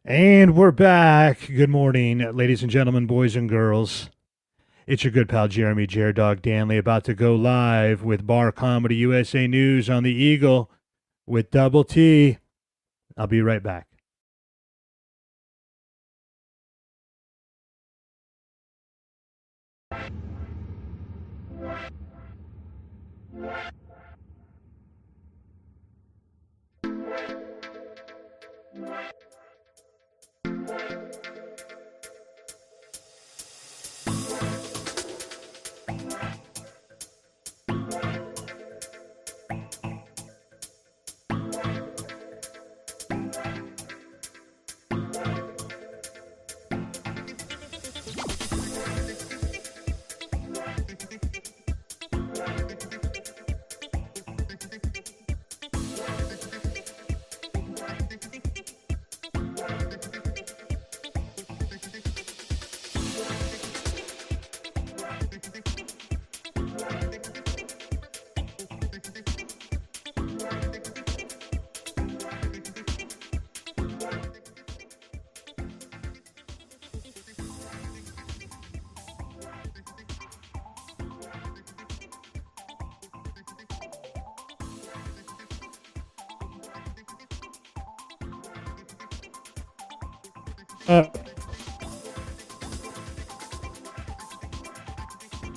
And we're back. Good morning, ladies and gentlemen, boys and girls. It's your good pal Jeremy Dog Danley about to go live with Bar Comedy USA News on the Eagle with Double T. I'll be right back.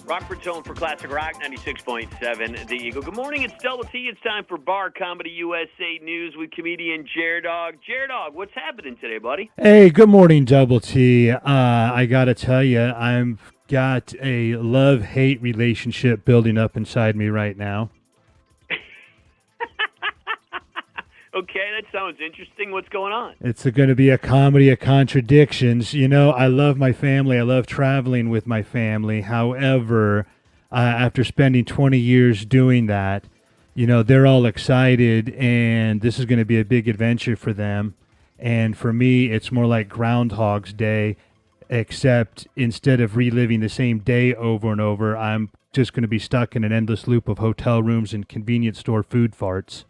Rockford's home for Classic Rock 96.7 The Eagle. Good morning, it's Double T. It's time for Bar Comedy USA News with comedian Dog. Dog, what's happening today, buddy? Hey, good morning, Double T. I gotta tell you, I've got a love-hate relationship building up inside me right now. Okay, that sounds interesting. What's going on? It's going to be a comedy of contradictions. You know, I love my family. I love traveling with my family. However, after spending 20 years doing that, you know, they're all excited, and this is going to be a big adventure for them. And for me, it's more like Groundhog's Day, except instead of reliving the same day over and over, I'm just going to be stuck in an endless loop of hotel rooms and convenience store food farts.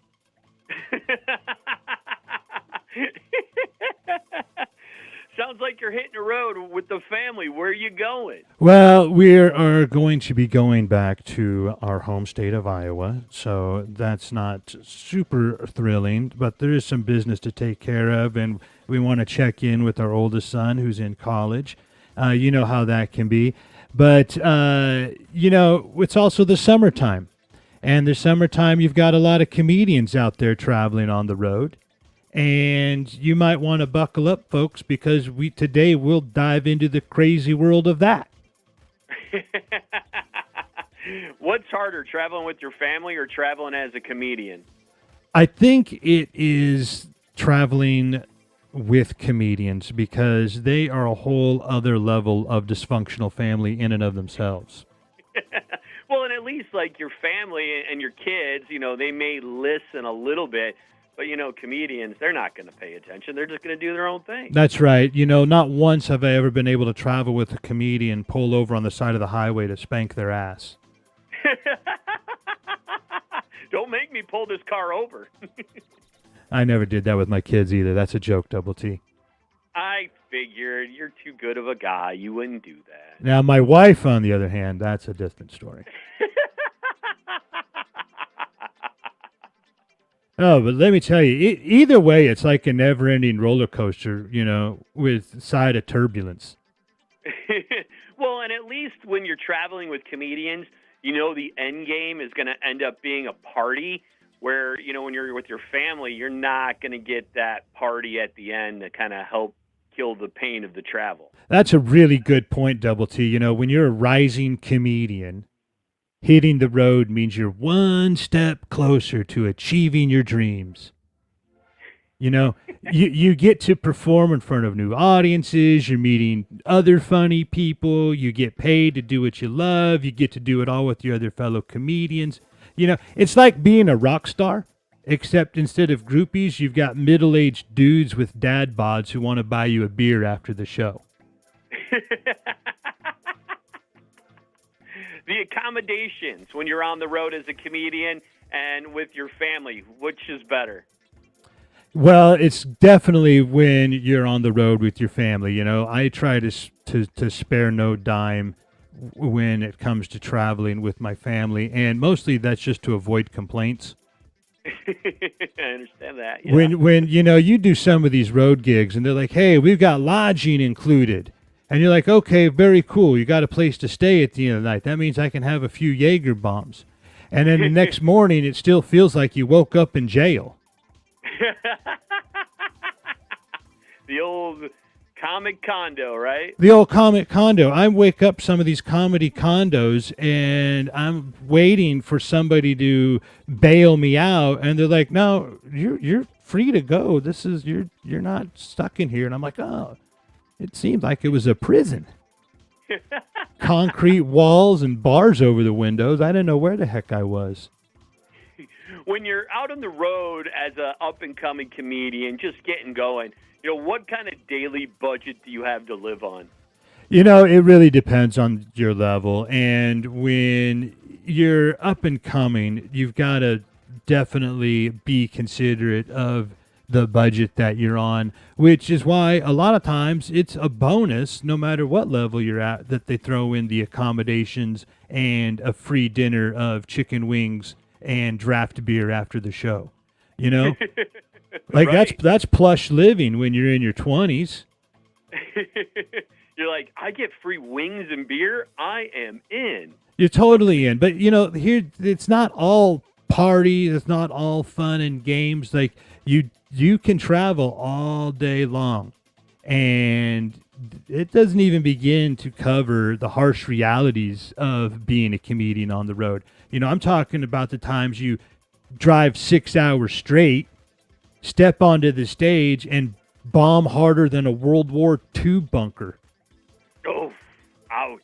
Sounds like you're hitting the road with the family. Where are you going? Well, we are going to be going back to our home state of Iowa, so that's not super thrilling, but there is some business to take care of, and we want to check in with our oldest son who's in college. You know how that can be. But, you know, it's also the summertime. And the summertime, you've got a lot of comedians out there traveling on the road. And you might want to buckle up, folks, because today we'll dive into the crazy world of that. What's harder, traveling with your family or traveling as a comedian? I think it is traveling with comedians because they are a whole other level of dysfunctional family in and of themselves. Well, and at least like your family and your kids, you know, they may listen a little bit. But, you know, comedians, they're not going to pay attention. They're just going to do their own thing. That's right. You know, not once have I ever been able to travel with a comedian, pull over on the side of the highway to spank their ass. Don't make me pull this car over. I never did that with my kids either. That's a joke, Double T. I figured you're too good of a guy. You wouldn't do that. Now, my wife, on the other hand, that's a different story. Oh, but let me tell you, either way, it's like a never-ending roller coaster, you know, with side of turbulence. Well, and at least when you're traveling with comedians, you know the end game is going to end up being a party where, you know, when you're with your family, you're not going to get that party at the end to kind of help kill the pain of the travel. That's a really good point, Double T. You know, when you're a rising comedian, hitting the road means you're one step closer to achieving your dreams. You know, you get to perform in front of new audiences. You're meeting other funny people. You get paid to do what you love. You get to do it all with your other fellow comedians. You know, it's like being a rock star, except instead of groupies, you've got middle-aged dudes with dad bods who want to buy you a beer after the show. The accommodations when you're on the road as a comedian and with your family, which is better? Well, it's definitely when you're on the road with your family. You know, I try to spare no dime when it comes to traveling with my family, and mostly that's just to avoid complaints. I understand that. Yeah. When you know you do some of these road gigs, and they're like, "Hey, we've got lodging included," and you're like, "Okay, very cool. You got a place to stay at the end of the night. That means I can have a few Jaeger bombs." And then the next morning, it still feels like you woke up in jail. The old comic condo, right? The old comic condo. I wake up some of these comedy condos and I'm waiting for somebody to bail me out, and they're like, "No, you're free to go. This is you're not stuck in here." And I'm like, "Oh, it seemed like it was a prison. Concrete walls and bars over the windows. I didn't know where the heck I was." When you're out on the road as a up and coming comedian, just getting going, what kind of daily budget do you have to live on? You know, it really depends on your level. And when you're up and coming, you've got to definitely be considerate of the budget that you're on, which is why a lot of times it's a bonus, no matter what level you're at, that they throw in the accommodations and a free dinner of chicken wings and draft beer after the show. You know, like Right. that's plush living when you're in your 20s. You're like, I get free wings and beer. I am in. You're totally in. But you know, here it's not all party, it's not all fun and games. Like you can travel all day long, and it doesn't even begin to cover the harsh realities of being a comedian on the road. You know, I'm talking about the times you drive 6 hours straight, step onto the stage, and bomb harder than a World War II bunker. Oh, ouch.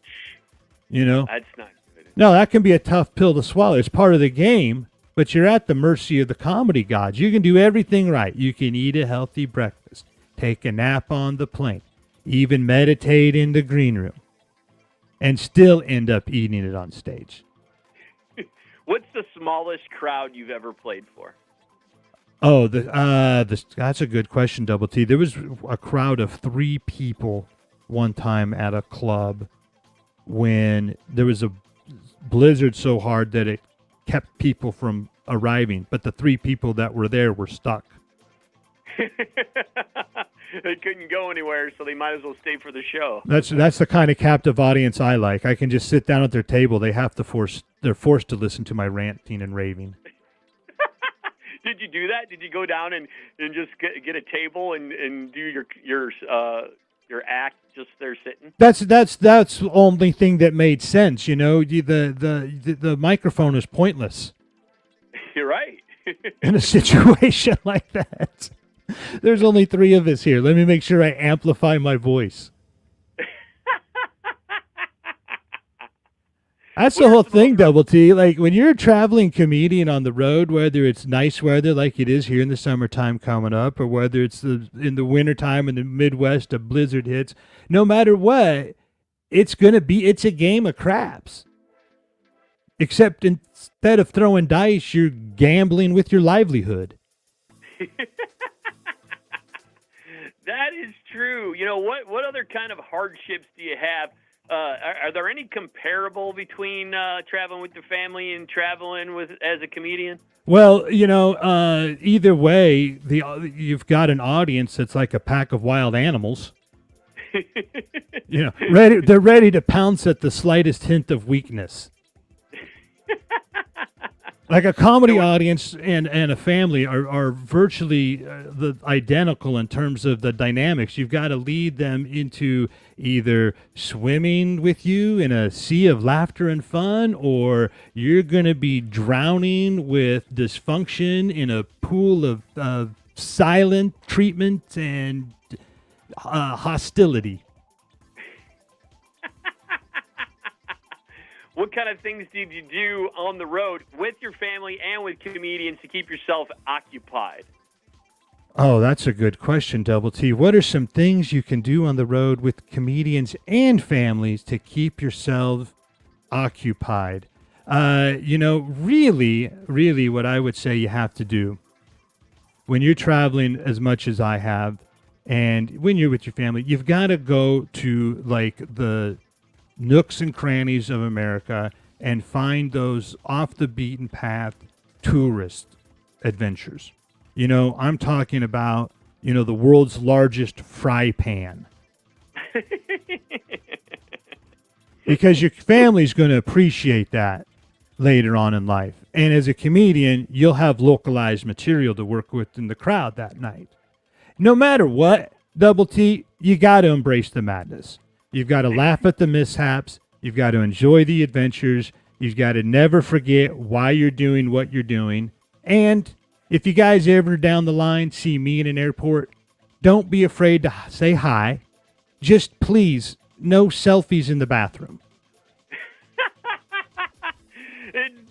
You know, That's not good. no, that can be a tough pill to swallow. It's part of the game, but you're at the mercy of the comedy gods. You can do everything right. You can eat a healthy breakfast, take a nap on the plane, even meditate in the green room, and still end up eating it on stage. What's the smallest crowd you've ever played for? Oh, that's a good question, Double T. There was a crowd of 3 people one time at a club when there was a blizzard so hard that it kept people from arriving, but the 3 people that were there were stuck. They couldn't go anywhere, so they might as well stay for the show. That's the kind of captive audience I like. I can just sit down at their table. They're forced to listen to my ranting and raving. Did you do that? Did you go down and just get a table and do your act just there sitting? That's the only thing that made sense. You know, the microphone is pointless You're right. in a situation like that. There's only 3 of us here. Let me make sure I amplify my voice. That's the whole thing, Double T. Like when you're a traveling comedian on the road, whether it's nice weather like it is here in the summertime coming up, or whether it's in the wintertime in the Midwest, a blizzard hits, no matter what, it's a game of craps. Except instead of throwing dice, you're gambling with your livelihood. That is true. What other kind of hardships do you have? Are there any comparable between traveling with the family and traveling as a comedian? Well, you know, either way, you've got an audience that's like a pack of wild animals. You know, they're ready to pounce at the slightest hint of weakness. Like a comedy audience and a family are virtually the identical in terms of the dynamics. You've got to lead them into either swimming with you in a sea of laughter and fun, or you're going to be drowning with dysfunction in a pool of silent treatment and hostility. What kind of things did you do on the road with your family and with comedians to keep yourself occupied? Oh, that's a good question, Double T. What are some things you can do on the road with comedians and families to keep yourself occupied? You know, really, what I would say you have to do when you're traveling as much as I have, and when you're with your family, you've got to go to like the nooks and crannies of America and find those off the beaten path tourist adventures. You know, I'm talking about, you know, the world's largest fry pan. Because your family's going to appreciate that later on in life. And as a comedian, you'll have localized material to work with in the crowd that night. No matter what, Double T, you got to embrace the madness. You've got to laugh at the mishaps. You've got to enjoy the adventures. You've got to never forget why you're doing what you're doing. And if you guys ever down the line see me in an airport, don't be afraid to say hi. Just please, no selfies in the bathroom.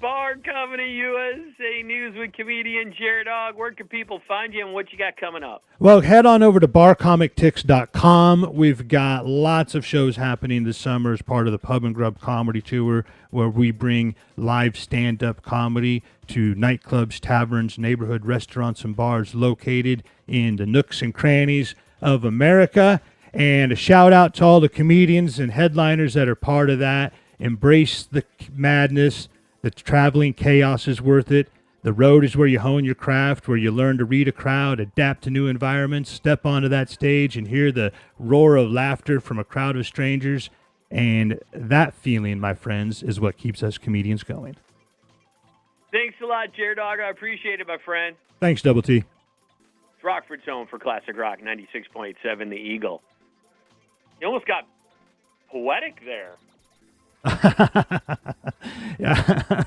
Bar Company USA News with comedian Jared Ogg. Where can people find you and what you got coming up? Well, head on over to barcomictix.com. We've got lots of shows happening this summer as part of the Pub and Grub Comedy Tour, where we bring live stand-up comedy to nightclubs, taverns, neighborhood restaurants, and bars located in the nooks and crannies of America. And a shout-out to all the comedians and headliners that are part of that. Embrace the madness. The traveling chaos is worth it. The road is where you hone your craft, where you learn to read a crowd, adapt to new environments, step onto that stage and hear the roar of laughter from a crowd of strangers. And that feeling, my friends, is what keeps us comedians going. Thanks a lot, Jared Ogg. I appreciate it, my friend. Thanks, Double T. It's Rockford's home for Classic Rock 96.7 The Eagle. You almost got poetic there. Yeah.